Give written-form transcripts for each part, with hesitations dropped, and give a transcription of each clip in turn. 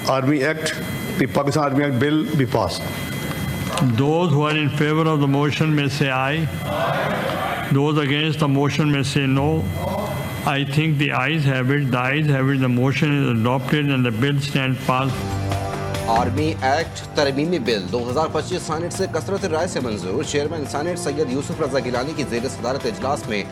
Army Act, the Pakistan Army Act bill be passed. Those who are in favor of the motion may say aye. Those against the motion may say no. I think the ayes have it. The ayes have it. The motion is adopted and the bill stands passed. Army act तरमीमी bill 2025 senate से कसरत राय से मंजूर। Chairman senate Syed Yousuf Raza Gilani की ज़ेर सदारत इजलास में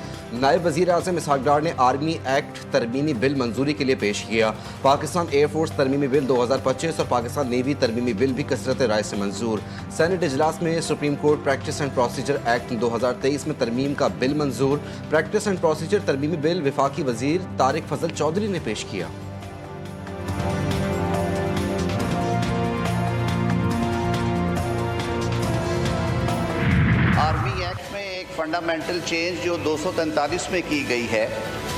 नायब वज़ीर आज़म इसहाक़ डार ने आर्मी एक्ट तरमीमी बिल मंजूरी के लिए पेश किया। पाकिस्तान एयरफोर्स तरमीमी बिल 2025 और पाकिस्तान नेवी तरमीमी बिल भी कसरत राय से मंजूर। सीनेट इजलास में supreme court practice and procedure act 2023 में तरमीम का बिल मंजूर। प्रैक्टिस एंड प्रोसीजर तरमीमी बिल वफाकी वज़ीर तारिक फजल चौधरी ने पेश किया। आर्मी एक्ट में एक फंडामेंटल चेंज जो 243 में की गई है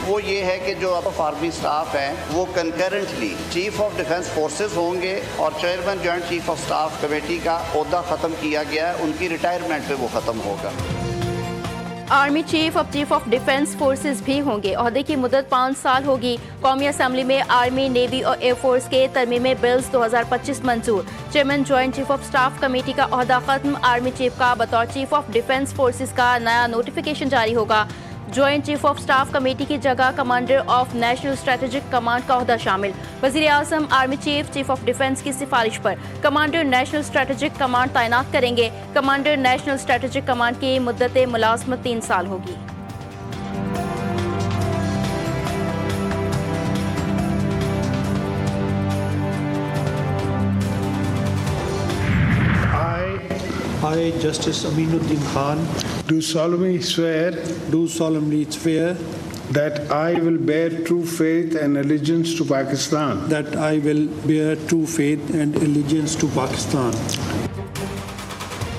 वो ये है कि जो अब आर्मी स्टाफ हैं वो concurrently chief of defence forces होंगे और chairman joint chief of staff committee का ओहदा ख़त्म किया गया है, उनकी रिटायरमेंट पे वो ख़त्म होगा। Army chief of defence forces भी होंगे। ओहदे की मुद्दत 5 साल होगी। कौमी असम्बली में आर्मी, नेवी और एयरफोर्स के तरमीमी बिल्स 2025 मंजूर। Chairman joint chief of staff committee का ओहदा खत्म। आर्मी चीफ का बतौर चीफ ऑफ डिफेंस फोर्सेस का नया नोटिफिकेशन जारी होगा। Joint chief of staff committee की जगह commander of national strategic command का ओहदा शामिल। वज़ीर आज़म आर्मी चीफ ऑफ डिफेंस की सिफारिश पर कमांडर नेशनल स्ट्रेटेजिक कमांड तैनात करेंगे। कमांडर नेशनल स्ट्रेटेजिक कमांड की मुद्दत मुलाजमत 3 साल होगी। I, Justice Aminuddin Khan, do solemnly swear that I will bear true faith and allegiance to Pakistan. that I will bear true faith and allegiance to Pakistan.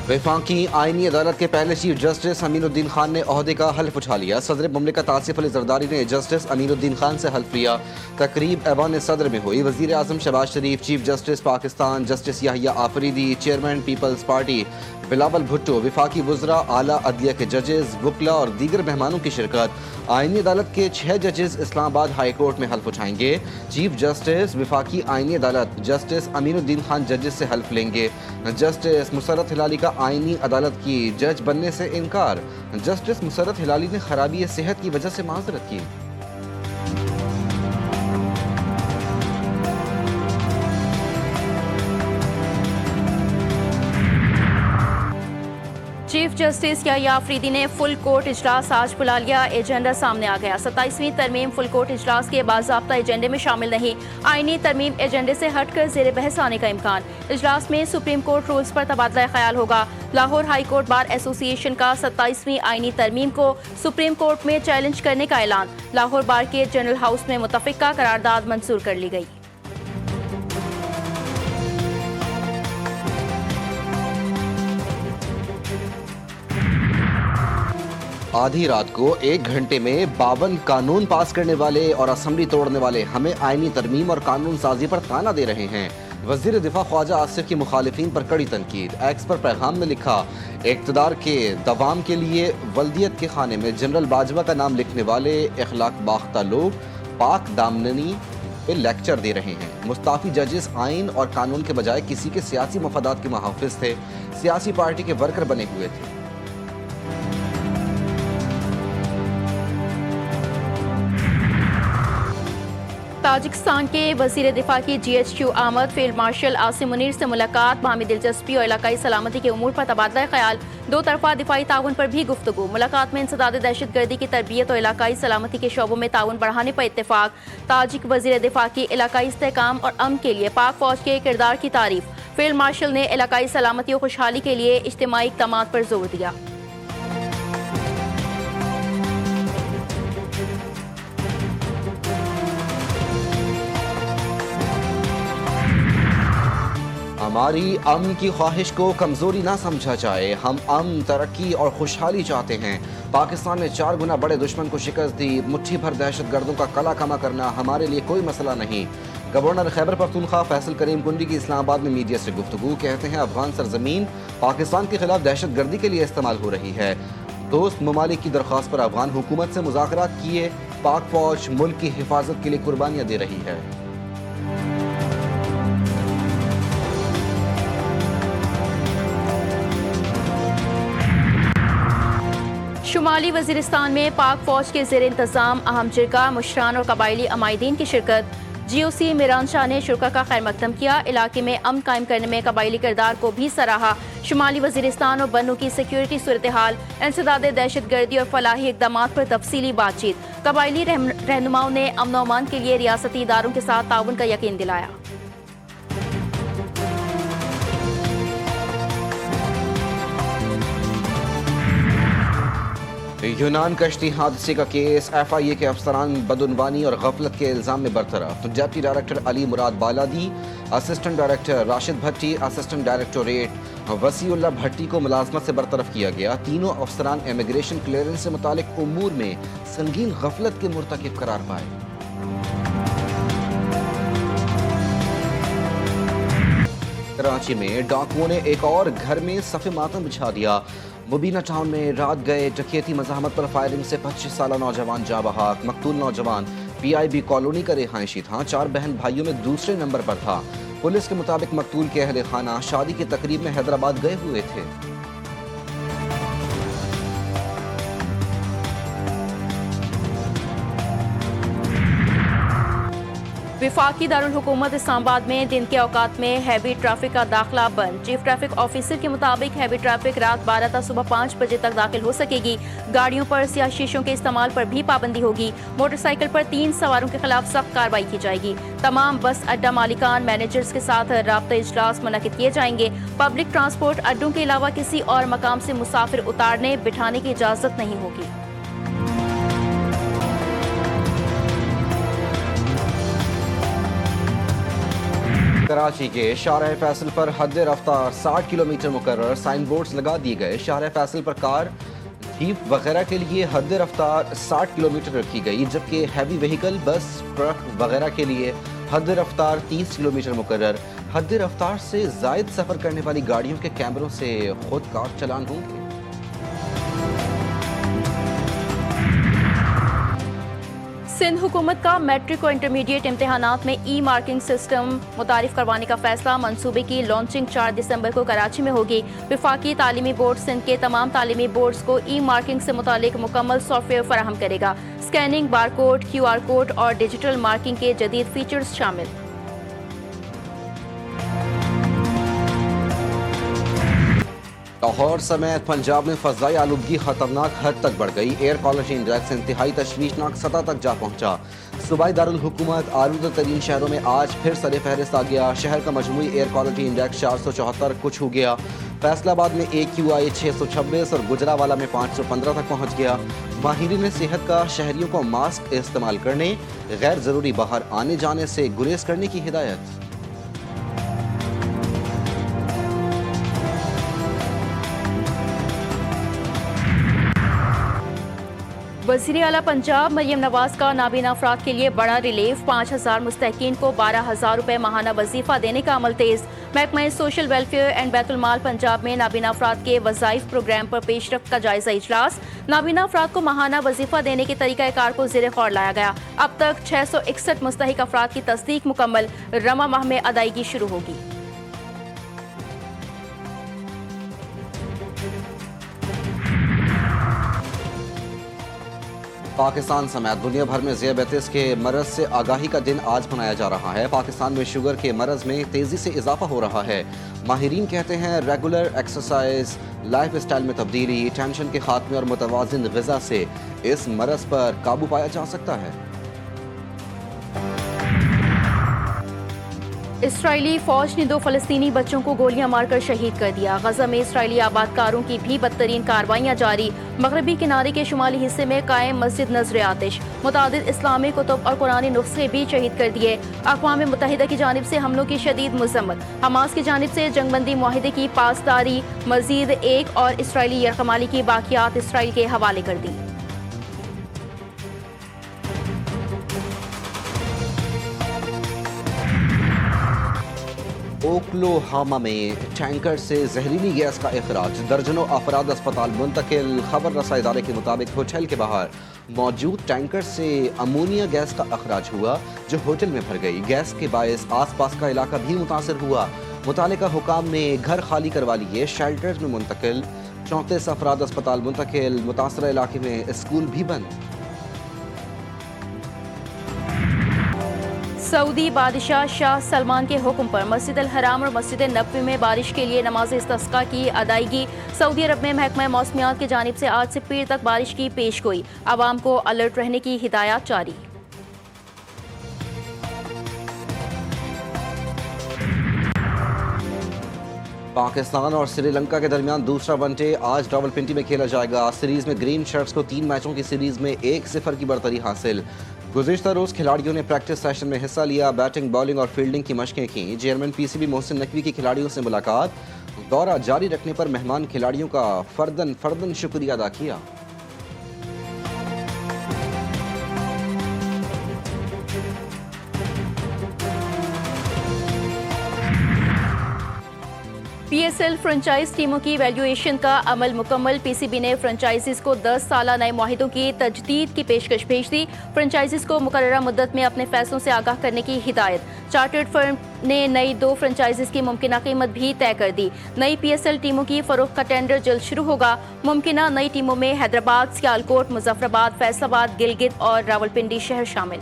वफाकी आईनी अदालत के पहले chief justice Aminuddin Khan ने ओहदे का हल्फ उठा लिया। सदर मुमलिकत आसिफ अली जरदारी ने जस्टिस अमीनुद्दीन खान से हल्फ लिया। तकरीब ऐवान सदर में हुई। वज़ीर आज़म Shehbaz Sharif, chief justice Pakistan justice Yahya Afridi, chairman Peoples Party Bilawal Bhutto, वफाकी वज़रा, आला अदलिया के जजेस, वकला और दीगर मेहमानों की शिरकत। आईनी अदालत के 6 जजेस इस्लामाबाद हाई कोर्ट में हल्फ उठाएंगे। चीफ जस्टिस वफाकी आईनी अदालत जस्टिस अमीनुद्दीन खान जजेस से हल्फ लेंगे। जस्टिस मुसर्रत हिलाली का आईनी अदालत की जज बनने से इनकार। जस्टिस मुसर्रत हिलाली ने खराबी सेहत की वजह से माजरत की। चीफ जस्टिस याहिया आफरीदी ने फुल कोर्ट इजलास आज बुला लिया। एजेंडा सामने आ गया। 27वीं तरमीम फुल कोर्ट इजलास के बाज़ाब्ता एजेंडे में शामिल नहीं। आईनी तरमीम एजेंडे से हटकर ज़ेर बहस आने का इम्कान। इजलास में सुप्रीम कोर्ट रूल्स पर तबादला ख्याल होगा। Lahore high court bar association का 27वीं आईनी तरमीम को सुप्रीम कोर्ट में चैलेंज करने का ऐलान। लाहौर बार के जनरल हाउस में मुतफ़िका करारदाद मंजूर कर ली गई। आधी रात को 1 घंटे में 52 कानून पास करने वाले और असम्बली तोड़ने वाले हमें आईनी तरमीम और कानून साजी पर ताना दे रहे हैं। वज़ीर दिफा ख्वाजा आसिफ की मुखालिफिन पर कड़ी तनकीद। एक्स पर पैगाम में लिखा, इक़्तिदार के दवाम के लिए वल्दियत के खाने में जनरल बाजवा का नाम लिखने वाले अखलाक बाख्ता लोग पाक दामनी पे लेक्चर दे रहे हैं। मुस्ताफ़ी जजेस आइन और कानून के बजाय किसी के सियासी मफादात के मुहाफ़िज़ थे, सियासी पार्टी के वर्कर बने हुए थे। ताजिकिस्तान के वज़ीर दिफा की GHQ आमद। फील्ड मार्शल आसिम मुनीर से मुलाकात। बाहमी दिलचस्पी और इलाकाई सलामती के उमूर पर तबादला ख्याल। 2 तरफ़ा दिफाई ताउन पर भी गुफ्तगू। मुलाकात में इंसदाद दहशतगर्दी की तरबियत और इलाकाई सलामती के शोबों में ताउन बढ़ाने पर इत्तेफाक। ताजिक वज़ीर दिफा की इलाकाई इस्तेहकाम और अमन के लिए पाक फौज के किरदार की तारीफ। फील्ड मार्शल ने इलाकाई सलामती और खुशहाली के लिए इज्तिमाई इक़दामात पर जोर दिया। हमारी अमन की ख्वाहिश को कमज़ोरी ना समझा जाए। हम अमन, तरक्की और खुशहाली चाहते हैं। पाकिस्तान ने 4 गुना बड़े दुश्मन को शिकस्त दी। मुट्ठी भर दहशतगर्दों का कला कमा करना हमारे लिए कोई मसला नहीं। गवर्नर खैबर पख्तूनख्वा फैसल करीम कुंडी की इस्लामाबाद में मीडिया से गुफ्तगू। कहते हैं अफगान सरजमीन पाकिस्तान के खिलाफ दहशतगर्दी के लिए इस्तेमाल हो रही है। दोस्त ममालिक की दरख्वास्त पर अफगान हुकूमत से मुज़ाकरात किए। पाक फौज मुल्क की हिफाजत के लिए कुर्बानियाँ दे रही है। शुमाली वजीरिस्तान में पाक फौज के ज़ेर इंतज़ाम अहम जिरगा मुशरान और कबायली अमायदीन की शिरकत। GOC मिरान शाह ने शुरा का खैर मकदम किया। इलाके में अमन कायम करने में कबायली किरदार को भी सराहा। शुमाली वजीरिस्तान और बन्नू की सिक्योरिटी सूरत हाल, इंसदाद दहशत गर्दी और फलाही इकदाम पर तफसीली बातचीत। कबायली रहनुमाओं ने अमन व अमान के लिए रियासती इदारों के साथ ताउन का यकीन दिलाया। यूनान कश्ती हादसे का केस, FIA के अफसरान बदउनवानी और गफलत के इल्जाम में बरतरफ। डिप्टी डायरेक्टर अली मुराद बालादी, असिस्टेंट डायरेक्टर राशिद भट्टी, असिस्टेंट डायरेक्टोरेट वसीउल्लाह भट्टी को मुलाजमत से बरतरफ किया गया। तीनों अफसरान इमिग्रेशन क्लियरेंस से मुतालिक उमूर में संगीन गफलत के मुर्तकिब करार पाए। कराची में डाकुओं ने एक और घर में सफ़े मातम बिछा दिया। मुबीना टाउन में रात गए डकैती मज़ाहमत पर फायरिंग से 25 साला नौजवान जा बहाक। मकतूल नौजवान PIB कॉलोनी का रिहायशी था। 4 बहन भाइयों में दूसरे नंबर पर था। पुलिस के मुताबिक मकतूल के अहले खाना शादी की तकरीब में हैदराबाद गए हुए थे। विफाकी दारुल हुकूमत इस्लामाबाद में दिन के औकात में हैवी ट्रैफिक का दाखिला बंद। चीफ ट्रैफिक ऑफिसर के मुताबिक हैवी ट्रैफिक रात 12 ta सुबह 5 बजे तक दाखिल हो सकेगी। गाड़ियों पर स्याह शीशों के इस्तेमाल पर भी पाबंदी होगी। मोटरसाइकिल पर 3 सवारों के खिलाफ सख्त कार्रवाई की जाएगी। तमाम बस अड्डा मालिकान मैनेजर्स के साथ राब्ता इजलास मुनक्किद किए जाएंगे। पब्लिक ट्रांसपोर्ट अड्डों के अलावा किसी और मकाम से मुसाफिर उतारने बिठाने की इजाजत नहीं होगी। कराची के शाहराह फैसल पर हद रफ्तार 60 किलोमीटर मुकर्रर, साइन बोर्ड्स लगा दिए गए। शाहराह फैसल पर कार, जीप वगैरह के लिए हद रफ्तार 60 किलोमीटर रखी गई, जबकि हैवी व्हीकल, बस, ट्रक वगैरह के लिए हद रफ्तार 30 किलोमीटर मुकर्रर। हद रफ्तार से जायद सफर करने वाली गाड़ियों के कैमरों से खुद कार चलान होंगे। सिंध हुकूमत का मैट्रिक और इंटरमीडिएट इम्तहानात में ई-मार्किंग सिस्टम मुतारिफ करवाने का फैसला। मंसूबे की लॉन्चिंग 4 दिसंबर को कराची में होगी। विफाकी तालीमी बोर्ड सिंध के तमाम तालीमी बोर्ड्स को ई-मार्किंग से मुतालिक मुकम्मल सॉफ्टवेयर फराहम करेगा। स्कैनिंग, बारकोड, QR कोड और डिजिटल मार्किंग के जदीद फीचर्स शामिल। लाहौर समेत पंजाब में फ़ज़ाई आलूदगी खतरनाक हद तक बढ़ गई। एयर क्वालिटी इंडेक्स इंतहाई तशवीशनाक सतह तक जा पहुंचा। सूबाई दारुल हुकूमत आलूदा तरीन शहरों में आज फिर सरे फहरिस्त आ गया। शहर का मजमूई एयर क्वालिटी इंडेक्स 474 को छू गया। फैसलाबाद में AQI 626 और गुजरावाला में 515 तक पहुंच गया। माहिरीन सेहत का शहरियों को मास्क इस्तेमाल करने, गैर ज़रूरी बाहर आने जाने से गुरेज करने की हिदायत। वज़ीर आला पंजाब मरियम नवाज का नाबीना अफराद के लिए बड़ा रिलीफ। 5000 मुस्तहकीन को 12,000 रुपए माहाना वजीफा देने का अमल तेज। महकमा सोशल वेलफेयर एंड बैतुल माल पंजाब में नाबीना अफराद के वज़ाइफ प्रोग्राम पर पेशरफ्त का जायजा इजलास। नाबीना अफराद को माहाना वजीफा देने के तरीक़ाकार को ज़ेर गौर लाया गया। अब तक 661 मुस्तहिक अफराद की तस्दीक मुकम्मल। रमा माह में अदायगी शुरू होगी। पाकिस्तान समेत दुनिया भर में ज़ियाबतीस के मरज़ से आगाही का दिन आज मनाया जा रहा है। पाकिस्तान में शुगर के मरज़ में तेज़ी से इजाफा हो रहा है। माहिरीन कहते हैं रेगुलर एक्सरसाइज, लाइफ स्टाइल में तब्दीली, टेंशन के खात्मे और मुतवाज़िन ग़िज़ा से इस मरज़ पर काबू पाया जा सकता है। इसराइली फौज ने 2 फ़लस्तीनी बच्चों को गोलियां मारकर शहीद कर दिया। गजा में इसराइली आबादकारों की भी बदतरीन कार्रवाइयां जारी। मगरबी किनारे के शुमाली हिस्से में कायम मस्जिद नजर आतिश। मुतादिद इस्लामी कुतुब और कुरानी नुस्खे भी शहीद कर दिए। अक़वाम मुत्तहिदा की जानिब से हमलों की शदीद मज़म्मत। हमास की जानिब से जंगबंदी मुआहिदे की पासदारी। मजीद एक और इसराइली यरकमाली की बाकियात इसराइल के हवाले कर दी। ओक्लाहोमा में टैंकर से जहरीली गैस का इखराज। दर्जनों अफराद अस्पताल मुंतकिल। खबर रसा इदारे के मुताबिक होटल के बाहर मौजूद टैंकर से अमोनिया गैस का अखराज हुआ, जो होटल में भर गई। गैस के बायस आसपास का इलाका भी मुतासर हुआ। मुतालिका हुकाम ने घर खाली करवा लिए, शेल्टर्स में मुंतकिल। 34 अफराद अस्पताल मुंतकिल, मुतासरा इलाके में स्कूल भी बंद। सऊदी बादशाह शाह सलमान के हुक्म पर मस्जिद अल हराम और मस्जिद नबवी में बारिश के लिए नमाज इस्तिस्का की अदायगी। सऊदी अरब में महकमा मौसमियात की जानिब से आज से पीर तक बारिश की पेशगोई, आवाम को अलर्ट रहने की हिदायत जारी। पाकिस्तान और श्रीलंका के दरमियान दूसरा वनडे आज रावलपिंडी में खेला जाएगा। सीरीज में ग्रीन शर्ट्स को 3 मैचों की सीरीज में 1-0 की बढ़तरी हासिल। गुज़िश्ता रोज़ खिलाड़ियों ने प्रैक्टिस सेशन में हिस्सा लिया, बैटिंग, बॉलिंग और फील्डिंग की मशकें की। चेयरमैन पीसीबी मोहसिन नकवी की खिलाड़ियों से मुलाकात, दौरा जारी रखने पर मेहमान खिलाड़ियों का फर्दन शुक्रिया अदा किया। पीएसएल फ्रेंचाइज टीमों की वैल्यूएशन का अमल मुकम्मल। पीसीबी ने फ्रेंचाइजीज को 10 साला नए मुआहिदों की तजदीद की पेशकश भेज दी। फ्रेंचाइजीज को मुकर्ररा मुद्दत में अपने फैसलों से आगाह करने की हिदायत। चार्टर्ड फर्म ने नई 2 फ्रेंचाइजीज की मुमकिना कीमत भी तय कर दी। नई पीएसएल टीमों की फरोख्त का टेंडर जल्द शुरू होगा। मुमकिना नई टीमों में हैदराबाद, सियालकोट, मुजफ्फराबाद, फैसलाबाद, गिलगित और रावलपिंडी शहर शामिल।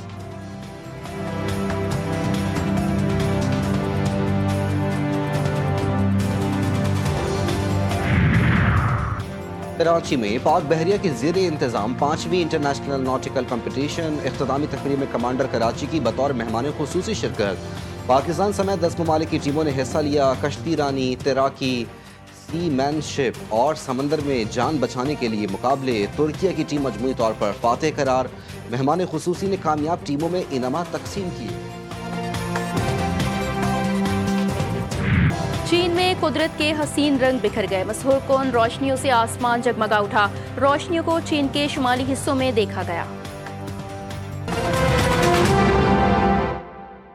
कराची में पाक बहरिया के ज़ेरे इंतज़ाम 5वीं इंटरनेशनल नॉटिकल कंपटीशन, इख्तितामी तकरीब में कमांडर कराची की बतौर मेहमान खुसूसी शिरकत। पाकिस्तान समेत 10 ममालिक की टीमों ने हिस्सा लिया। कश्ती रानी, तैराकी, सीमैनशिप और समंदर में जान बचाने के लिए मुकाबले। तुर्किया की टीम मजमूई तौर पर फातेह करार। मेहमान खुसूसी ने कामयाब टीमों में इनामात तकसीम किए। चीन में कुदरत के हसीन रंग बिखर गए। मशहूर कोन रोशनियों से आसमान जगमगा उठा। रोशनियों को चीन के शुमाली हिस्सों में देखा गया।